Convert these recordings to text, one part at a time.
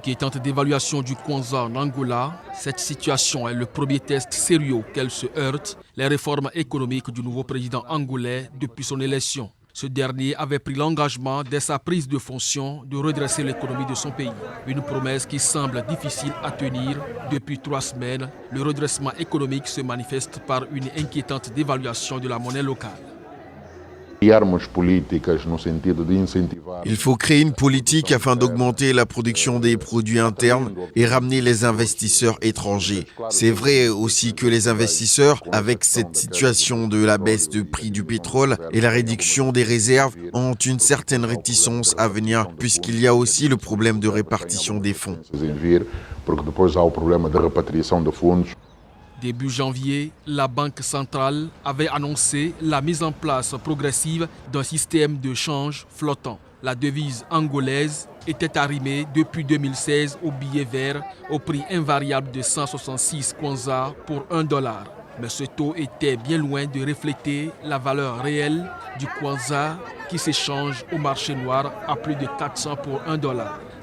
L'inquiétante dévaluation du Kwanza en Angola, cette situation est le premier test sérieux auquel se heurtent les réformes économiques du nouveau président angolais depuis son élection. Ce dernier avait pris l'engagement dès sa prise de fonction de redresser l'économie de son pays. Une promesse qui semble difficile à tenir. Depuis 3 semaines, le redressement économique se manifeste par une inquiétante dévaluation de la monnaie locale. Il faut créer une politique afin d'augmenter la production des produits internes et ramener les investisseurs étrangers. C'est vrai aussi que les investisseurs, avec cette situation de la baisse de prix du pétrole et la réduction des réserves, ont une certaine réticence à venir puisqu'il y a aussi le problème de répartition des fonds. Début janvier, la Banque centrale avait annoncé la mise en place progressive d'un système de change flottant. La devise angolaise était arrimée depuis 2016 au billet vert au prix invariable de 166 kwanza pour $1. Mais ce taux était bien loin de refléter la valeur réelle du kwanza qui s'échange au marché noir à plus de 400 pour $1.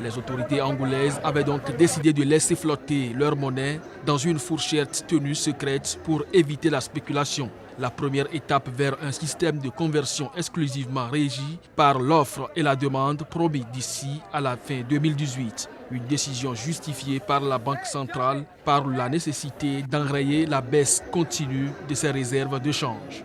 Les autorités angolaises avaient donc décidé de laisser flotter leur monnaie dans une fourchette tenue secrète pour éviter la spéculation. La première étape vers un système de conversion exclusivement régi par l'offre et la demande promis d'ici à la fin 2018. Une décision justifiée par la Banque centrale par la nécessité d'enrayer la baisse continue de ses réserves de change.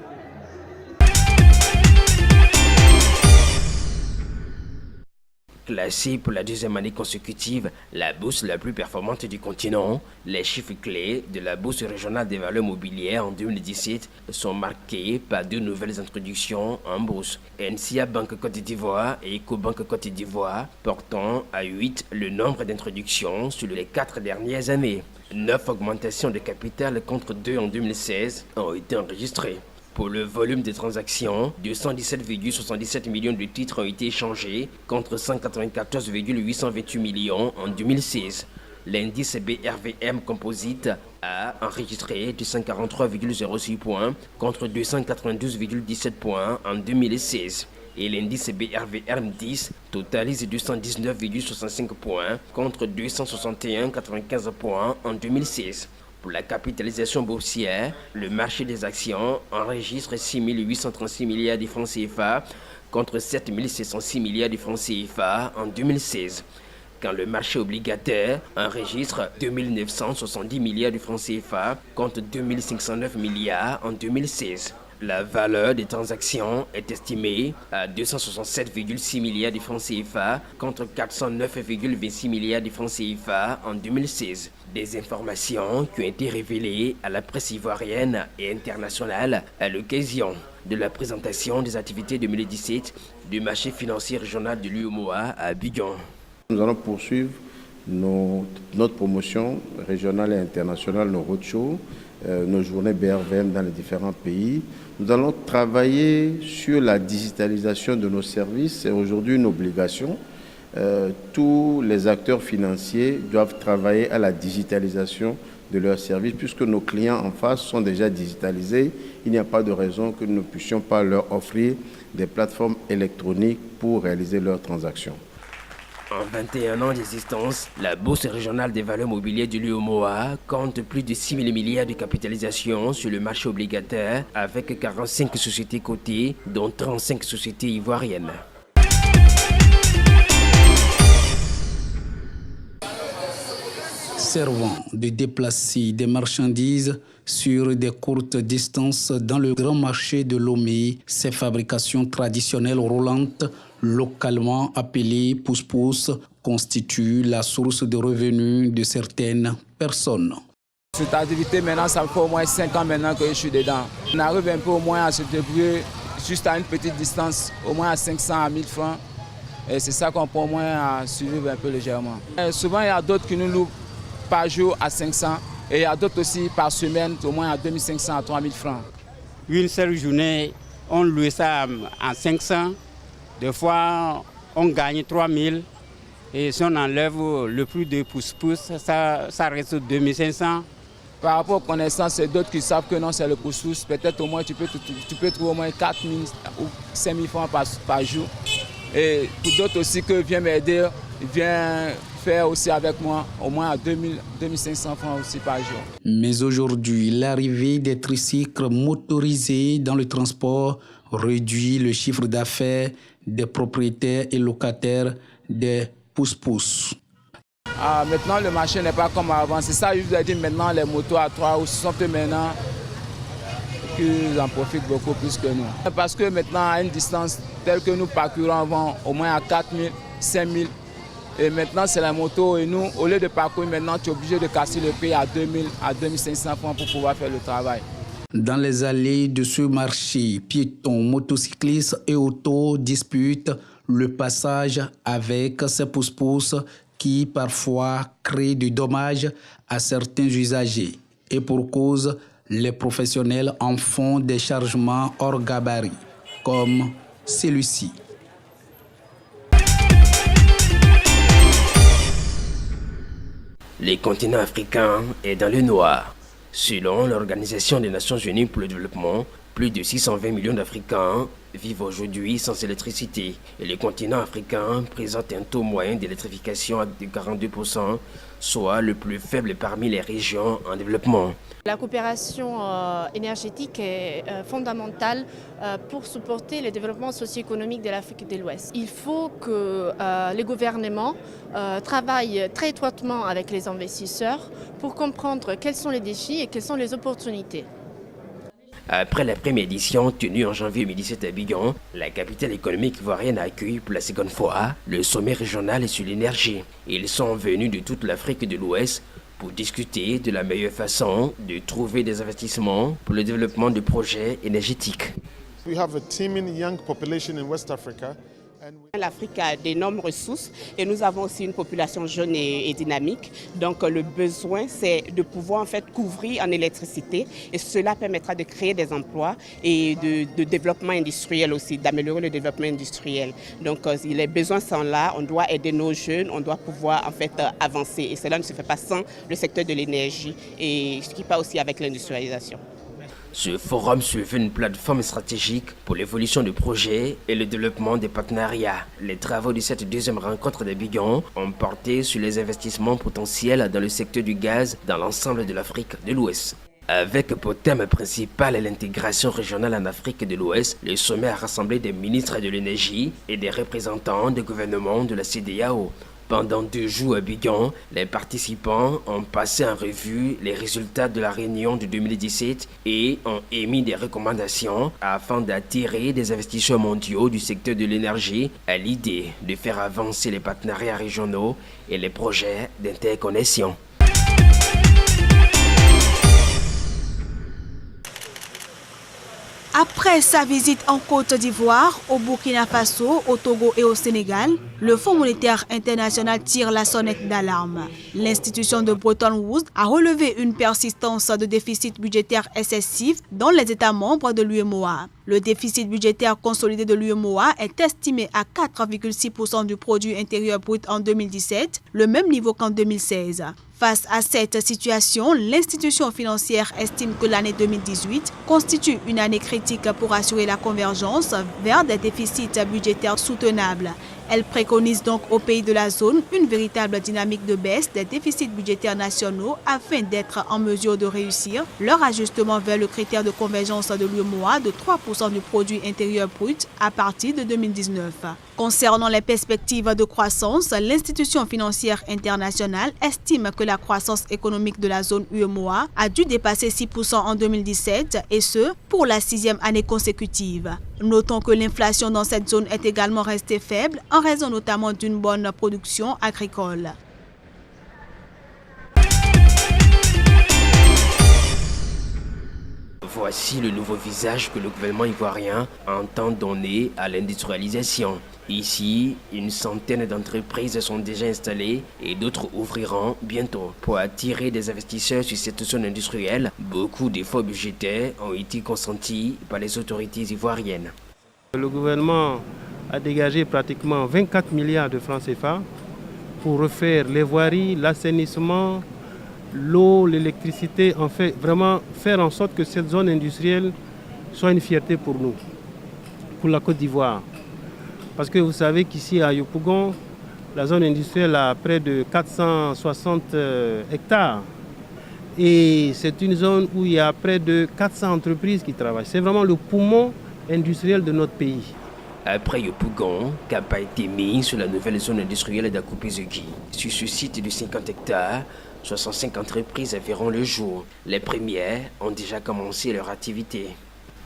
Classée pour la 2e année consécutive, la bourse la plus performante du continent, les chiffres clés de la bourse régionale des valeurs mobilières en 2017 sont marqués par 2 nouvelles introductions en bourse. NCA Banque Côte d'Ivoire et Ecobank Côte d'Ivoire, portant à 8 le nombre d'introductions sur les 4 dernières années. 9 augmentations de capital contre 2 en 2016 ont été enregistrées. Pour le volume des transactions, 217,77 millions de titres ont été échangés contre 194,828 millions en 2016. L'indice BRVM Composite a enregistré 243,06 points contre 292,17 points en 2016. Et l'indice BRVM 10 totalise 219,65 points contre 261,95 points en 2016. Pour la capitalisation boursière, le marché des actions enregistre 6 836 milliards de francs CFA contre 7 706 milliards de francs CFA en 2016. Quand le marché obligataire enregistre 2 970 milliards de francs CFA contre 2 509 milliards en 2016. La valeur des transactions est estimée à 267,6 milliards de francs CFA contre 409,26 milliards de francs CFA en 2016. Des informations qui ont été révélées à la presse ivoirienne et internationale à l'occasion de la présentation des activités 2017 du marché financier régional de l'UEMOA à Abidjan. Nous allons poursuivre notre promotion régionale et internationale, nos roadshows, nos journées BRVM dans les différents pays. Nous allons travailler sur la digitalisation de nos services. C'est aujourd'hui une obligation. Tous les acteurs financiers doivent travailler à la digitalisation de leurs services puisque nos clients en face sont déjà digitalisés. Il n'y a pas de raison que nous ne puissions pas leur offrir des plateformes électroniques pour réaliser leurs transactions. En 21 ans d'existence, la Bourse régionale des valeurs mobilières du l'UEMOA compte plus de 6 000 milliards de capitalisation sur le marché obligataire avec 45 sociétés cotées, dont 35 sociétés ivoiriennes. Servant de déplacer des marchandises sur des courtes distances dans le grand marché de Lomé, ces fabrications traditionnelles roulantes, localement appelées pousse-pousse, constituent la source de revenus de certaines personnes. Cette activité, maintenant, ça fait au moins 5 ans maintenant que je suis dedans. On arrive un peu au moins à se débrouiller juste à une petite distance, au moins à 500 à 1000 francs. Et c'est ça qu'on peut au moins suivre un peu légèrement. Et souvent, il y a d'autres qui nous louent par jour à 500 et il y a d'autres aussi par semaine au moins à 2500 à 3000 francs. Une seule journée, on louait ça à 500. Des fois, on gagne 3000. Et si on enlève le prix de pousse-pousse, ça reste 2500. Par rapport aux connaissances, c'est d'autres qui savent que non, c'est le pousse-pousse. Peut-être au moins tu peux trouver au moins 4000 ou 5000 francs par jour. Et pour d'autres aussi qui viennent m'aider, ils viennent faire aussi avec moi, au moins à 2500 francs aussi par jour. Mais aujourd'hui, l'arrivée des tricycles motorisés dans le transport réduit le chiffre d'affaires des propriétaires et locataires des pousse-pousse. Maintenant, le marché n'est pas comme avant. C'est ça, je vous ai dit, maintenant, les motos à 3 ou 6 sont maintenant qu'ils en profitent beaucoup plus que nous. Parce que maintenant, à une distance telle que nous parcourons avant, au moins à 4 000, 5 000, et maintenant, c'est la moto. Et nous, au lieu de parcourir maintenant, tu es obligé de casser le prix à 2 000, à 2 500 francs pour pouvoir faire le travail. Dans les allées de ce marché, piétons, motocyclistes et autos disputent le passage avec ces pousse-pousse qui parfois créent du dommage à certains usagers. Et pour cause, les professionnels en font des chargements hors gabarit, comme celui-ci. Le continent africain est dans le noir. Selon l'Organisation des Nations Unies pour le développement, plus de 620 millions d'Africains vivent aujourd'hui sans électricité. Et le continent africain présente un taux moyen d'électrification de 42%, soit le plus faible parmi les régions en développement. La coopération énergétique est fondamentale pour supporter le développement socio-économique de l'Afrique de l'Ouest. Il faut que les gouvernements travaillent très étroitement avec les investisseurs pour comprendre quels sont les défis et quelles sont les opportunités. Après la première édition tenue en janvier 2017 à Abidjan, la capitale économique ivoirienne a accueilli pour la seconde fois le sommet régional sur l'énergie. Ils sont venus de toute l'Afrique de l'Ouest pour discuter de la meilleure façon de trouver des investissements pour le développement de projets énergétiques. L'Afrique a d'énormes ressources et nous avons aussi une population jeune et dynamique. Donc le besoin, c'est de pouvoir en fait couvrir en électricité et cela permettra de créer des emplois et de développement industriel aussi, d'améliorer le développement industriel. Donc les besoins sont là, on doit aider nos jeunes, on doit pouvoir en fait avancer et cela ne se fait pas sans le secteur de l'énergie et ce qui part aussi avec l'industrialisation. Ce forum se veut une plateforme stratégique pour l'évolution du projet et le développement des partenariats. Les travaux de cette deuxième rencontre d'Abidjan ont porté sur les investissements potentiels dans le secteur du gaz dans l'ensemble de l'Afrique de l'Ouest. Avec pour thème principal l'intégration régionale en Afrique de l'Ouest, le sommet a rassemblé des ministres de l'énergie et des représentants des gouvernements de la CEDEAO. Pendant 2 jours à Abidjan, les participants ont passé en revue les résultats de la réunion de 2017 et ont émis des recommandations afin d'attirer des investisseurs mondiaux du secteur de l'énergie à l'idée de faire avancer les partenariats régionaux et les projets d'interconnexion. Après sa visite en Côte d'Ivoire, au Burkina Faso, au Togo et au Sénégal, le Fonds monétaire international tire la sonnette d'alarme. L'institution de Bretton Woods a relevé une persistance de déficit budgétaire excessif dans les États membres de l'UEMOA. Le déficit budgétaire consolidé de l'UEMOA est estimé à 4,6% du produit intérieur brut en 2017, le même niveau qu'en 2016. Face à cette situation, l'institution financière estime que l'année 2018 constitue une année critique pour assurer la convergence vers des déficits budgétaires soutenables. Elle préconise donc aux pays de la zone une véritable dynamique de baisse des déficits budgétaires nationaux afin d'être en mesure de réussir leur ajustement vers le critère de convergence de l'UEMOA de 3% du produit intérieur brut à partir de 2019. Concernant les perspectives de croissance, l'institution financière internationale estime que la croissance économique de la zone UEMOA a dû dépasser 6% en 2017 et ce, pour la 6e année consécutive. Notons que l'inflation dans cette zone est également restée faible en raison notamment d'une bonne production agricole. Voici le nouveau visage que le gouvernement ivoirien entend donner à l'industrialisation. Ici, une centaine d'entreprises sont déjà installées et d'autres ouvriront bientôt. Pour attirer des investisseurs sur cette zone industrielle, beaucoup d'efforts budgétaires ont été consentis par les autorités ivoiriennes. Le gouvernement a dégagé pratiquement 24 milliards de francs CFA pour refaire les voiries, l'assainissement, l'eau, l'électricité, en fait, vraiment faire en sorte que cette zone industrielle soit une fierté pour nous, pour la Côte d'Ivoire. Parce que vous savez qu'ici à Yopougon, La zone industrielle a près de 460 hectares. Et c'est une zone où il y a près de 400 entreprises qui travaillent. C'est vraiment le poumon industriel de notre pays. Après Yopougon, cap a été mis sur la nouvelle zone industrielle d'Akupé-Zugui. Sur ce site de 50 hectares, 65 entreprises verront le jour. Les premières ont déjà commencé leur activité.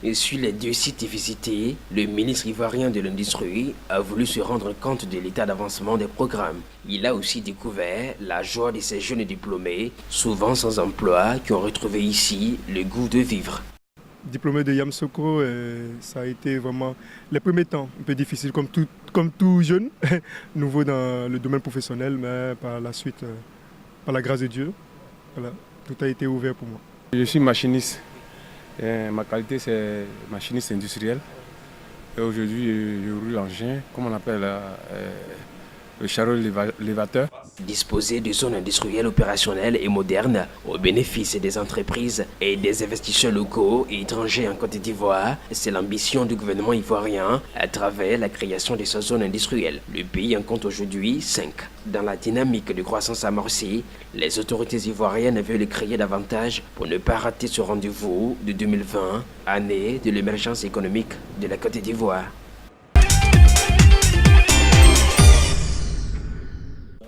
Et sur les 2 sites visités, le ministre ivoirien de l'Industrie a voulu se rendre compte de l'état d'avancement des programmes. Il a aussi découvert la joie de ces jeunes diplômés, souvent sans emploi, qui ont retrouvé ici le goût de vivre. Diplômé de Yamsoko, ça a été vraiment les premiers temps un peu difficile, comme tout jeune, nouveau dans le domaine professionnel, mais par la suite, par la grâce de Dieu, voilà, tout a été ouvert pour moi. Je suis machiniste. Et ma qualité, c'est machiniste industriel. Et aujourd'hui, je roule l'engin, comme on appelle le chariot lévateur. Disposer de zones industrielles opérationnelles et modernes au bénéfice des entreprises et des investisseurs locaux et étrangers en Côte d'Ivoire, c'est l'ambition du gouvernement ivoirien à travers la création de ces zones industrielles. Le pays en compte aujourd'hui 5. Dans la dynamique de croissance amorcée, les autorités ivoiriennes veulent créer davantage pour ne pas rater ce rendez-vous de 2020, année de l'émergence économique de la Côte d'Ivoire.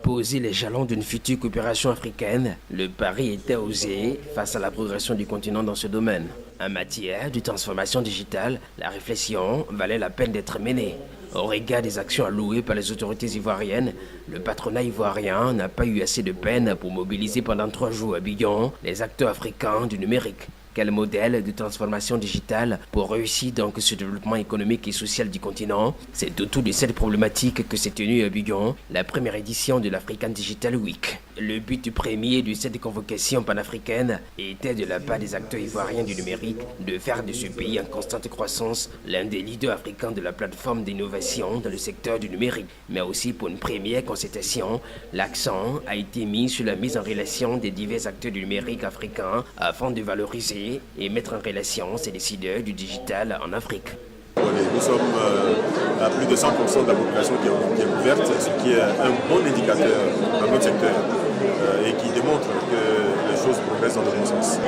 Poser les jalons d'une future coopération africaine, le pari était osé face à la progression du continent dans ce domaine. En matière de transformation digitale, la réflexion valait la peine d'être menée. Au regard des actions allouées par les autorités ivoiriennes, le patronat ivoirien n'a pas eu assez de peine pour mobiliser pendant 3 jours à Abidjan les acteurs africains du numérique. Quel modèle de transformation digitale pour réussir donc ce développement économique et social du continent? C'est autour de cette problématique que s'est tenue à Abidjan la première édition de l'African Digital Week. Le but premier de cette convocation panafricaine était de la part des acteurs ivoiriens du numérique de faire de ce pays en constante croissance l'un des leaders africains de la plateforme d'innovation dans le secteur du numérique. Mais aussi pour une première concertation, l'accent a été mis sur la mise en relation des divers acteurs du numérique africains afin de valoriser et mettre en relation ces décideurs du digital en Afrique. Nous sommes à plus de 100% de la population qui est ouverte, ce qui est un bon indicateur dans notre secteur et qui démontre que les choses progressent dans le bon sens.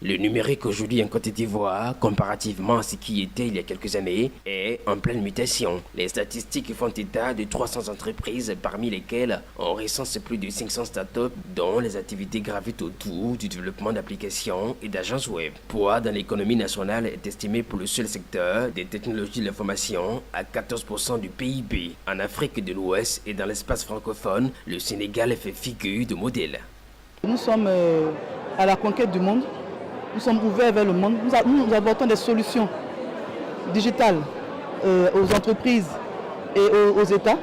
Le numérique aujourd'hui en Côte d'Ivoire, comparativement à ce qui était il y a quelques années, est en pleine mutation. Les statistiques font état de 300 entreprises, parmi lesquelles on recense plus de 500 startups, dont les activités gravitent autour du développement d'applications et d'agences web. Poids dans l'économie nationale est estimé pour le seul secteur des technologies de l'information à 14% du PIB. En Afrique de l'Ouest et dans l'espace francophone, le Sénégal fait figure de modèle. Nous sommes à la conquête du monde. Nous sommes ouverts vers le monde. Nous apportons des solutions digitales aux entreprises et aux États.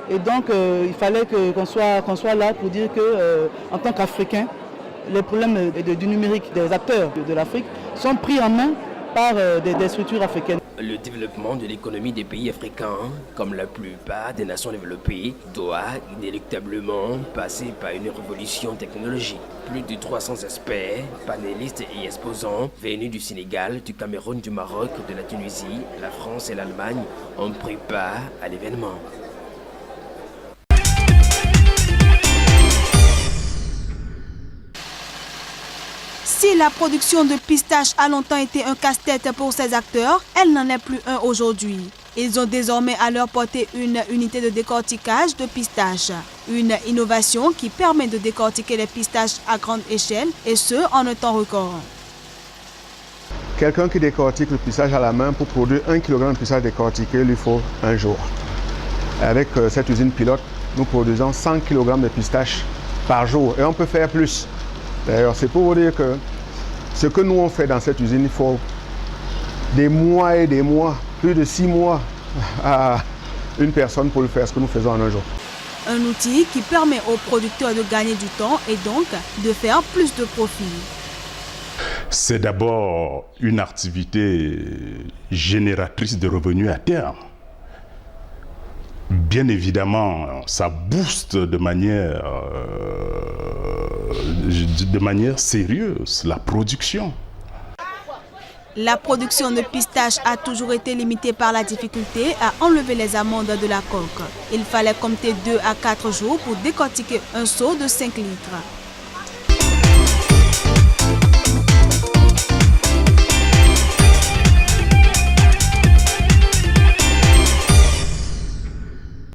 Et donc, il fallait qu'on soit là pour dire qu'en tant qu'Africains, les problèmes du numérique des acteurs de l'Afrique sont pris en main par des structures africaines. Le développement de l'économie des pays africains, comme la plupart des nations développées, doit inéluctablement passer par une révolution technologique. Plus de 300 experts, panélistes et exposants venus du Sénégal, du Cameroun, du Maroc, de la Tunisie, la France et l'Allemagne ont pris part à l'événement. Si la production de pistaches a longtemps été un casse-tête pour ces acteurs, elle n'en est plus un aujourd'hui. Ils ont désormais à leur portée une unité de décortiquage de pistaches. Une innovation qui permet de décortiquer les pistaches à grande échelle et ce, en un temps record. Quelqu'un qui décortique le pistache à la main, pour produire 1 kg de pistache décortiqué, il lui faut un jour. Avec cette usine pilote, nous produisons 100 kg de pistaches par jour et on peut faire plus. D'ailleurs, c'est pour vous dire que ce que nous on fait dans cette usine, il faut des mois et des mois, plus de 6 mois à une personne pour le faire ce que nous faisons en un jour. Un outil qui permet aux producteurs de gagner du temps et donc de faire plus de profit. C'est d'abord une activité génératrice de revenus à terme. Bien évidemment, ça booste de manière sérieuse la production. La production de pistaches a toujours été limitée par la difficulté à enlever les amandes de la coque. Il fallait compter 2 à 4 jours pour décortiquer un seau de 5 litres.